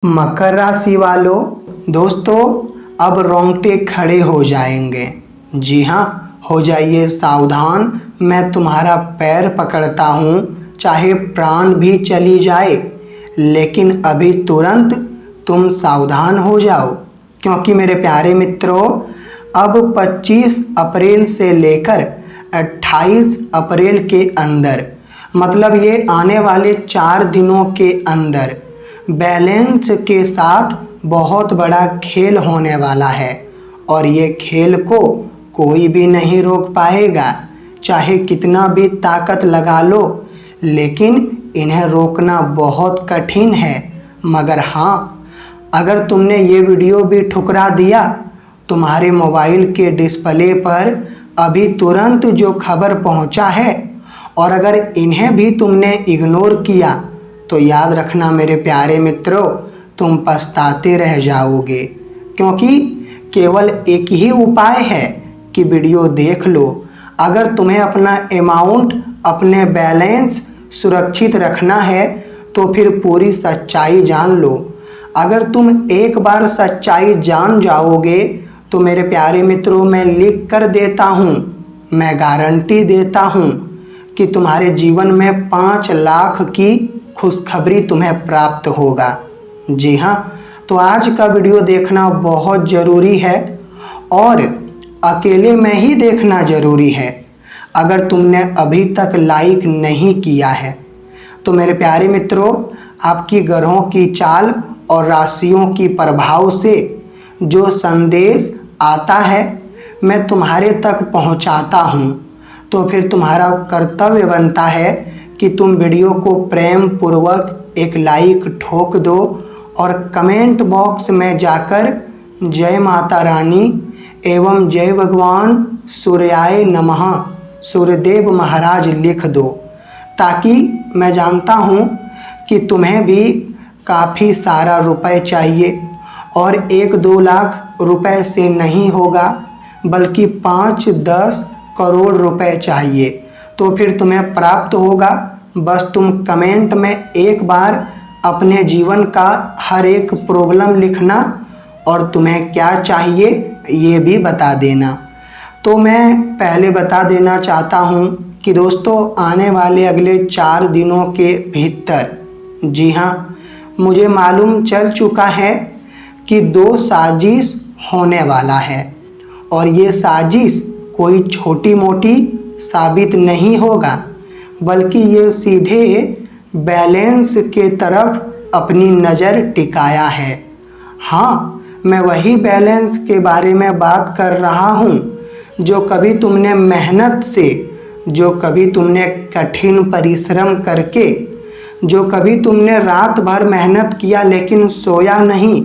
मकर राशि वालों, दोस्तों अब रोंगटे खड़े हो जाएंगे। जी हाँ, हो जाइए सावधान। मैं तुम्हारा पैर पकड़ता हूँ, चाहे प्राण भी चली जाए, लेकिन अभी तुरंत तुम सावधान हो जाओ। क्योंकि मेरे प्यारे मित्रों, अब 25 अप्रैल से लेकर 28 अप्रैल के अंदर, मतलब ये आने वाले 4 दिनों के अंदर बैलेंस के साथ बहुत बड़ा खेल होने वाला है। और ये खेल को कोई भी नहीं रोक पाएगा, चाहे कितना भी ताकत लगा लो, लेकिन इन्हें रोकना बहुत कठिन है। मगर हाँ, अगर तुमने ये वीडियो भी ठुकरा दिया, तुम्हारे मोबाइल के डिस्प्ले पर अभी तुरंत जो खबर पहुंचा है, और अगर इन्हें भी तुमने इग्नोर किया, तो याद रखना मेरे प्यारे मित्रों, तुम पछताते रह जाओगे। क्योंकि केवल एक ही उपाय है कि वीडियो देख लो। अगर तुम्हें अपना अमाउंट, अपने बैलेंस सुरक्षित रखना है, तो फिर पूरी सच्चाई जान लो। अगर तुम एक बार सच्चाई जान जाओगे, तो मेरे प्यारे मित्रों, मैं लिख कर देता हूँ, मैं गारंटी देता हूँ कि तुम्हारे जीवन में 5 लाख की खुशखबरी तुम्हें प्राप्त होगा। जी हाँ, तो आज का वीडियो देखना बहुत ज़रूरी है, और अकेले में ही देखना ज़रूरी है। अगर तुमने अभी तक लाइक नहीं किया है, तो मेरे प्यारे मित्रों, आपकी ग्रहों की चाल और राशियों की प्रभाव से जो संदेश आता है, मैं तुम्हारे तक पहुंचाता हूं। तो फिर तुम्हारा कर्तव्य बनता है कि तुम वीडियो को प्रेम पूर्वक एक लाइक ठोक दो, और कमेंट बॉक्स में जाकर जय माता रानी एवं जय भगवान सूर्याय नमः, सूर्यदेव महाराज लिख दो। ताकि मैं जानता हूँ कि तुम्हें भी काफ़ी सारा रुपए चाहिए, और 1-2 लाख रुपए से नहीं होगा, बल्कि 5-10 करोड़ रुपए चाहिए। तो फिर तुम्हें प्राप्त होगा। बस तुम कमेंट में एक बार अपने जीवन का हर एक प्रॉब्लम लिखना, और तुम्हें क्या चाहिए ये भी बता देना। तो मैं पहले बता देना चाहता हूँ कि दोस्तों, आने वाले अगले 4 दिनों के भीतर, जी हाँ, मुझे मालूम चल चुका है कि 2 साजिश होने वाला है। और ये साजिश कोई छोटी मोटी साबित नहीं होगा, बल्कि ये सीधे बैलेंस के तरफ अपनी नज़र टिकाया है। हाँ, मैं वही बैलेंस के बारे में बात कर रहा हूँ, जो कभी तुमने मेहनत से, जो कभी तुमने कठिन परिश्रम करके, जो कभी तुमने रात भर मेहनत किया लेकिन सोया नहीं,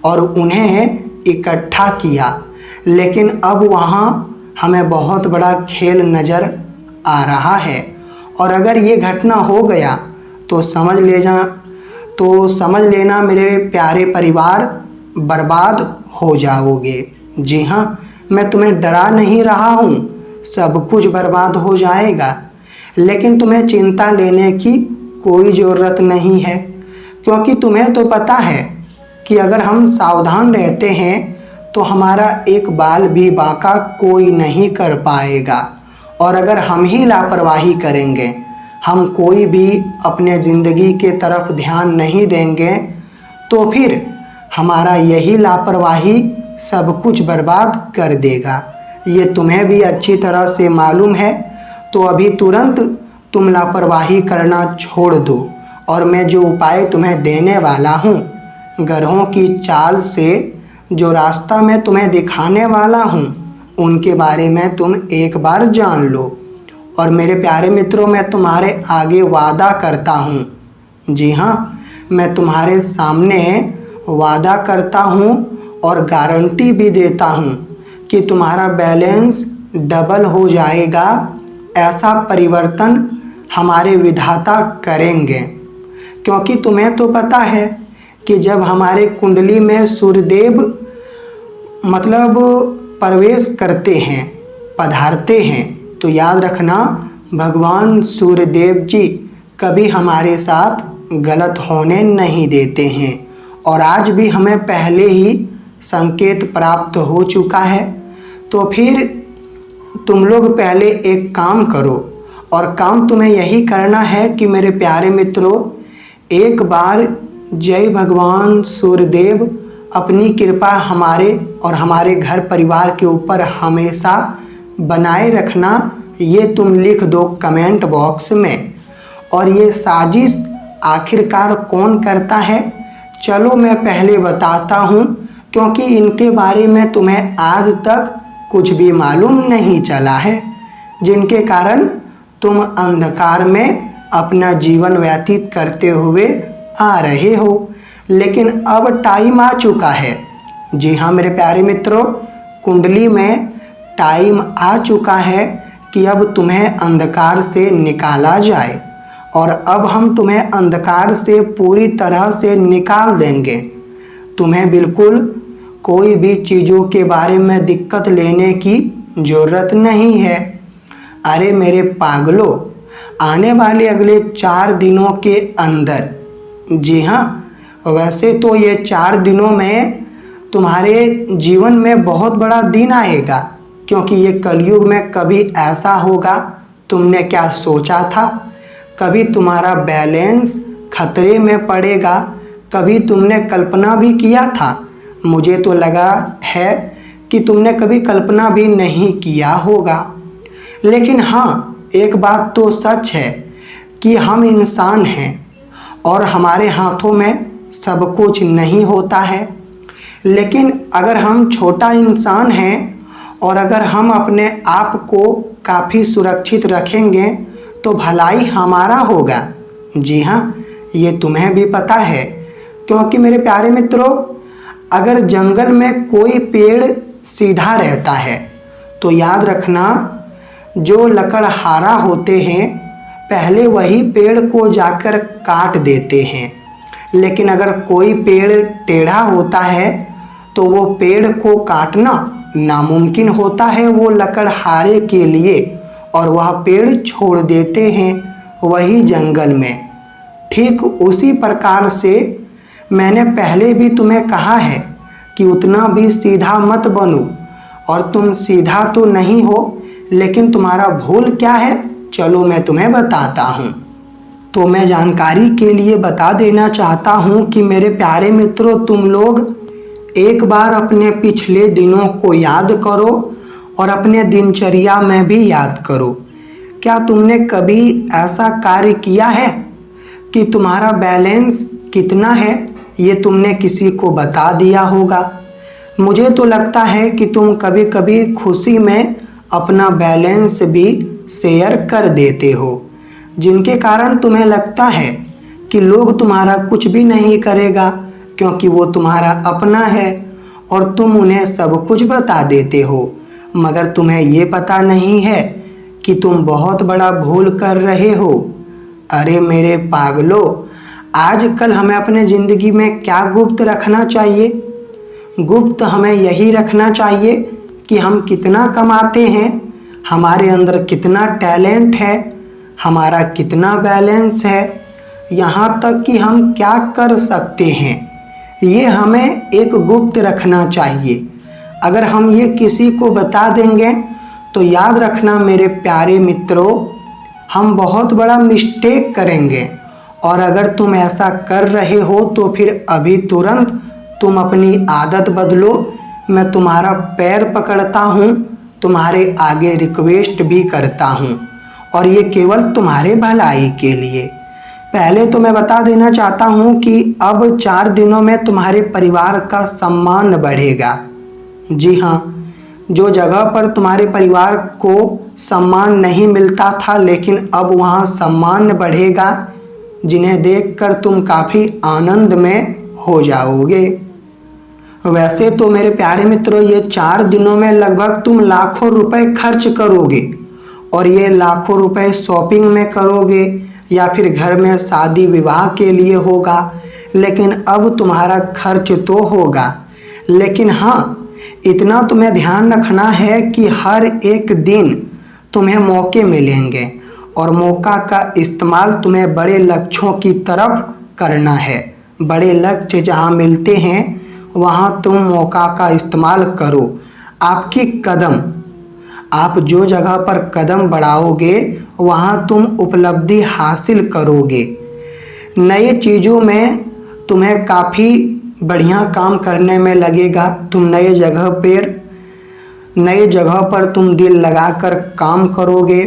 और उन्हें इकट्ठा किया। लेकिन अब वहाँ हमें बहुत बड़ा खेल नज़र आ रहा है। और अगर ये घटना हो गया, तो समझ लेना मेरे प्यारे परिवार, बर्बाद हो जाओगे। जी हाँ, मैं तुम्हें डरा नहीं रहा हूँ, सब कुछ बर्बाद हो जाएगा। लेकिन तुम्हें चिंता लेने की कोई ज़रूरत नहीं है, क्योंकि तुम्हें तो पता है कि अगर हम सावधान रहते हैं, तो हमारा एक बाल भी बांका कोई नहीं कर पाएगा। और अगर हम ही लापरवाही करेंगे, हम कोई भी अपने ज़िंदगी के तरफ ध्यान नहीं देंगे, तो फिर हमारा यही लापरवाही सब कुछ बर्बाद कर देगा। ये तुम्हें भी अच्छी तरह से मालूम है। तो अभी तुरंत तुम लापरवाही करना छोड़ दो, और मैं जो उपाय तुम्हें देने वाला हूँ, ग्रहों की चाल से जो रास्ता मैं तुम्हें दिखाने वाला हूँ, उनके बारे में तुम एक बार जान लो। और मेरे प्यारे मित्रों, मैं तुम्हारे आगे वादा करता हूँ, जी हाँ, मैं तुम्हारे सामने वादा करता हूँ और गारंटी भी देता हूँ कि तुम्हारा बैलेंस डबल हो जाएगा। ऐसा परिवर्तन हमारे विधाता करेंगे। क्योंकि तुम्हें तो पता है कि जब हमारे कुंडली में सूर्यदेव मतलब प्रवेश करते हैं, पधारते हैं, तो याद रखना, भगवान सूर्यदेव जी कभी हमारे साथ गलत होने नहीं देते हैं। और आज भी हमें पहले ही संकेत प्राप्त हो चुका है। तो फिर तुम लोग पहले एक काम करो, और काम तुम्हें यही करना है कि मेरे प्यारे मित्रों, एक बार जय भगवान सूर्यदेव अपनी कृपा हमारे और हमारे घर परिवार के ऊपर हमेशा बनाए रखना, ये तुम लिख दो कमेंट बॉक्स में। और ये साजिश आखिरकार कौन करता है, चलो मैं पहले बताता हूँ, क्योंकि इनके बारे में तुम्हें आज तक कुछ भी मालूम नहीं चला है, जिनके कारण तुम अंधकार में अपना जीवन व्यतीत करते हुए आ रहे हो। लेकिन अब टाइम आ चुका है। जी हाँ मेरे प्यारे मित्रों, कुंडली में टाइम आ चुका है कि अब तुम्हें अंधकार से निकाला जाए, और अब हम तुम्हें अंधकार से पूरी तरह से निकाल देंगे। तुम्हें बिल्कुल कोई भी चीज़ों के बारे में दिक्कत लेने की ज़रूरत नहीं है। अरे मेरे पागलों, आने वाले अगले 4 दिनों के अंदर, जी हाँ, वैसे तो ये 4 दिनों में तुम्हारे जीवन में बहुत बड़ा दिन आएगा, क्योंकि ये कलयुग में कभी ऐसा होगा तुमने क्या सोचा था? कभी तुम्हारा बैलेंस खतरे में पड़ेगा, कभी तुमने कल्पना भी किया था? मुझे तो लगा है कि तुमने कभी कल्पना भी नहीं किया होगा। लेकिन हाँ, एक बात तो सच है कि हम इंसान हैं और हमारे हाथों में सब कुछ नहीं होता है। लेकिन अगर हम छोटा इंसान हैं और अगर हम अपने आप को काफ़ी सुरक्षित रखेंगे तो भलाई हमारा होगा। जी हाँ, ये तुम्हें भी पता है, क्योंकि मेरे प्यारे मित्रों, अगर जंगल में कोई पेड़ सीधा रहता है तो याद रखना, जो लकड़हारा होते हैं पहले वही पेड़ को जाकर काट देते हैं। लेकिन अगर कोई पेड़ टेढ़ा होता है तो वो पेड़ को काटना नामुमकिन होता है वो लकड़हारे के लिए, और वह पेड़ छोड़ देते हैं वही जंगल में। ठीक उसी प्रकार से मैंने पहले भी तुम्हें कहा है कि उतना भी सीधा मत बनो, और तुम सीधा तो नहीं हो, लेकिन तुम्हारा भूल क्या है, चलो मैं तुम्हें बताता हूँ। तो मैं जानकारी के लिए बता देना चाहता हूँ कि मेरे प्यारे मित्रों, तुम लोग एक बार अपने पिछले दिनों को याद करो और अपने दिनचर्या में भी याद करो। क्या तुमने कभी ऐसा कार्य किया है कि तुम्हारा बैलेंस कितना है ये तुमने किसी को बता दिया होगा? मुझे तो लगता है कि तुम कभी कभी खुशी में अपना बैलेंस भी शेयर कर देते हो, जिनके कारण तुम्हें लगता है कि लोग तुम्हारा कुछ भी नहीं करेगा, क्योंकि वो तुम्हारा अपना है और तुम उन्हें सब कुछ बता देते हो। मगर तुम्हें ये पता नहीं है कि तुम बहुत बड़ा भूल कर रहे हो। अरे मेरे पागलों, आजकल हमें अपने ज़िंदगी में क्या गुप्त रखना चाहिए? गुप्त हमें यही रखना चाहिए कि हम कितना कमाते हैं, हमारे अंदर कितना टैलेंट है, हमारा कितना बैलेंस है, यहाँ तक कि हम क्या कर सकते हैं, ये हमें एक गुप्त रखना चाहिए। अगर हम ये किसी को बता देंगे तो याद रखना मेरे प्यारे मित्रों, हम बहुत बड़ा मिस्टेक करेंगे। और अगर तुम ऐसा कर रहे हो तो फिर अभी तुरंत तुम अपनी आदत बदलो। मैं तुम्हारा पैर पकड़ता हूँ, तुम्हारे आगे रिक्वेस्ट भी करता हूँ, और ये केवल तुम्हारे भलाई के लिए। पहले तो मैं बता देना चाहता हूँ कि अब 4 दिनों में तुम्हारे परिवार का सम्मान बढ़ेगा। जी हाँ, जो जगह पर तुम्हारे परिवार को सम्मान नहीं मिलता था, लेकिन अब वहाँ सम्मान बढ़ेगा, जिन्हें देखकर तुम काफ़ी आनंद में हो जाओगे। वैसे तो मेरे प्यारे मित्रों, ये 4 दिनों में लगभग तुम लाखों रुपए खर्च करोगे, और ये लाखों रुपए शॉपिंग में करोगे या फिर घर में शादी विवाह के लिए होगा। लेकिन अब तुम्हारा खर्च तो होगा, लेकिन हाँ, इतना तुम्हें ध्यान रखना है कि हर एक दिन तुम्हें मौके मिलेंगे, और मौका का इस्तेमाल तुम्हें बड़े लक्ष्यों की तरफ करना है, बड़े लक्ष्य जहाँ मिलते हैं वहाँ तुम मौका का इस्तेमाल करो। आपकी कदम, आप जो जगह पर कदम बढ़ाओगे वहाँ तुम उपलब्धि हासिल करोगे। नए चीज़ों में तुम्हें काफ़ी बढ़िया काम करने में लगेगा। तुम नए जगह पर तुम दिल लगाकर काम करोगे।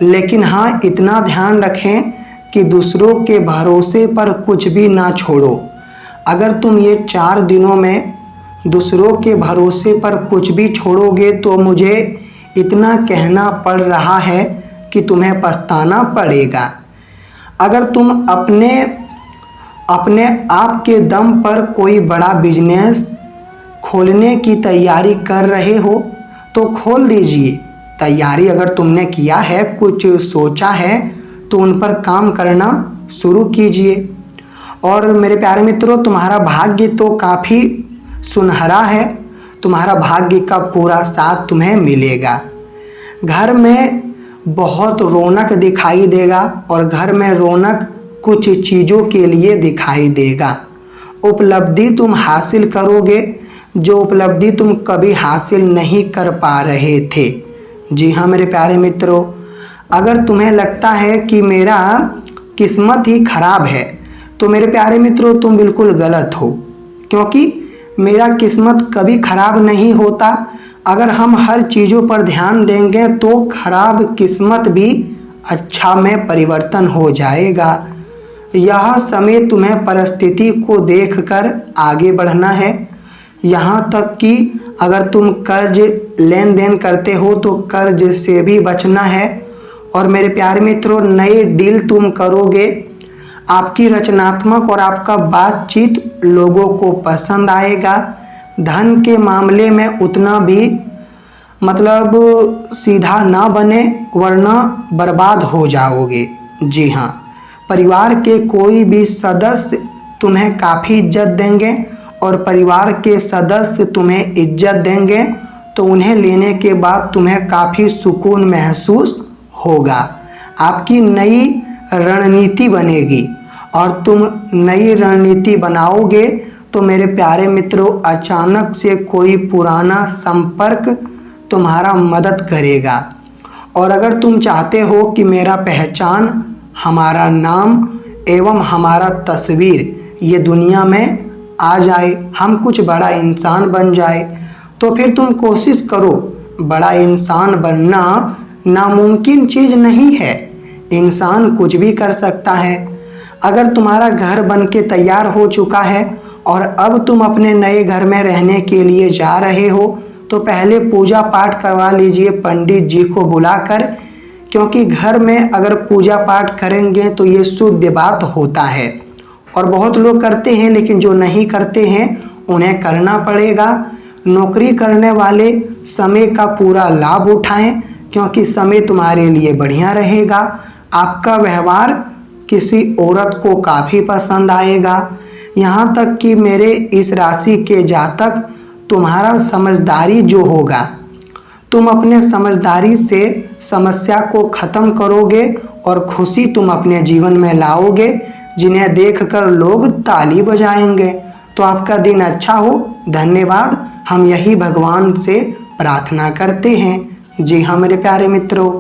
लेकिन हाँ, इतना ध्यान रखें कि दूसरों के भरोसे पर कुछ भी ना छोड़ो। अगर तुम ये 4 दिनों में दूसरों के भरोसे पर कुछ भी छोड़ोगे तो मुझे इतना कहना पड़ रहा है कि तुम्हें पछताना पड़ेगा। अगर तुम अपने आप के दम पर कोई बड़ा बिजनेस खोलने की तैयारी कर रहे हो तो खोल दीजिए। तैयारी अगर तुमने किया है, कुछ सोचा है, तो उन पर काम करना शुरू कीजिए। और मेरे प्यारे मित्रों, तुम्हारा भाग्य तो काफ़ी सुनहरा है। तुम्हारा भाग्य का पूरा साथ तुम्हें मिलेगा। घर में बहुत रौनक दिखाई देगा और घर में रौनक कुछ चीज़ों के लिए दिखाई देगा। उपलब्धि तुम हासिल करोगे जो उपलब्धि तुम कभी हासिल नहीं कर पा रहे थे। जी हाँ मेरे प्यारे मित्रों, अगर तुम्हें लगता है कि मेरा किस्मत ही खराब है तो मेरे प्यारे मित्रों तुम बिल्कुल गलत हो, क्योंकि मेरा किस्मत कभी खराब नहीं होता। अगर हम हर चीज़ों पर ध्यान देंगे तो खराब किस्मत भी अच्छा में परिवर्तन हो जाएगा। यह समय तुम्हें परिस्थिति को देखकर आगे बढ़ना है। यहाँ तक कि अगर तुम कर्ज लेन देन करते हो तो कर्ज से भी बचना है। और मेरे प्यारे मित्रों, नए डील तुम करोगे। आपकी रचनात्मक और आपका बातचीत लोगों को पसंद आएगा। धन के मामले में उतना भी सीधा ना बने, वरना बर्बाद हो जाओगे। जी हाँ, परिवार के कोई भी सदस्य तुम्हें काफ़ी इज्जत देंगे और परिवार के सदस्य तुम्हें इज्जत देंगे तो उन्हें लेने के बाद तुम्हें काफ़ी सुकून महसूस होगा। आपकी नई रणनीति बनेगी और तुम नई रणनीति बनाओगे तो मेरे प्यारे मित्रों, अचानक से कोई पुराना संपर्क तुम्हारा मदद करेगा। और अगर तुम चाहते हो कि मेरा पहचान, हमारा नाम एवं हमारा तस्वीर ये दुनिया में आ जाए, हम कुछ बड़ा इंसान बन जाए, तो फिर तुम कोशिश करो। बड़ा इंसान बनना नामुमकिन चीज़ नहीं है। इंसान कुछ भी कर सकता है। अगर तुम्हारा घर बन के तैयार हो चुका है और अब तुम अपने नए घर में रहने के लिए जा रहे हो तो पहले पूजा पाठ करवा लीजिए पंडित जी को बुलाकर, क्योंकि घर में अगर पूजा पाठ करेंगे तो ये शुद्ध बात होता है। और बहुत लोग करते हैं, लेकिन जो नहीं करते हैं उन्हें करना पड़ेगा। नौकरी करने वाले समय का पूरा लाभ उठाएं, क्योंकि समय तुम्हारे लिए बढ़िया रहेगा। आपका व्यवहार किसी औरत को काफ़ी पसंद आएगा। यहाँ तक कि मेरे इस राशि के जातक, तुम्हारा समझदारी जो होगा, तुम अपने समझदारी से समस्या को ख़त्म करोगे और खुशी तुम अपने जीवन में लाओगे, जिन्हें देखकर लोग ताली बजाएंगे। तो आपका दिन अच्छा हो। धन्यवाद। हम यही भगवान से प्रार्थना करते हैं। जी हाँ मेरे प्यारे मित्रों।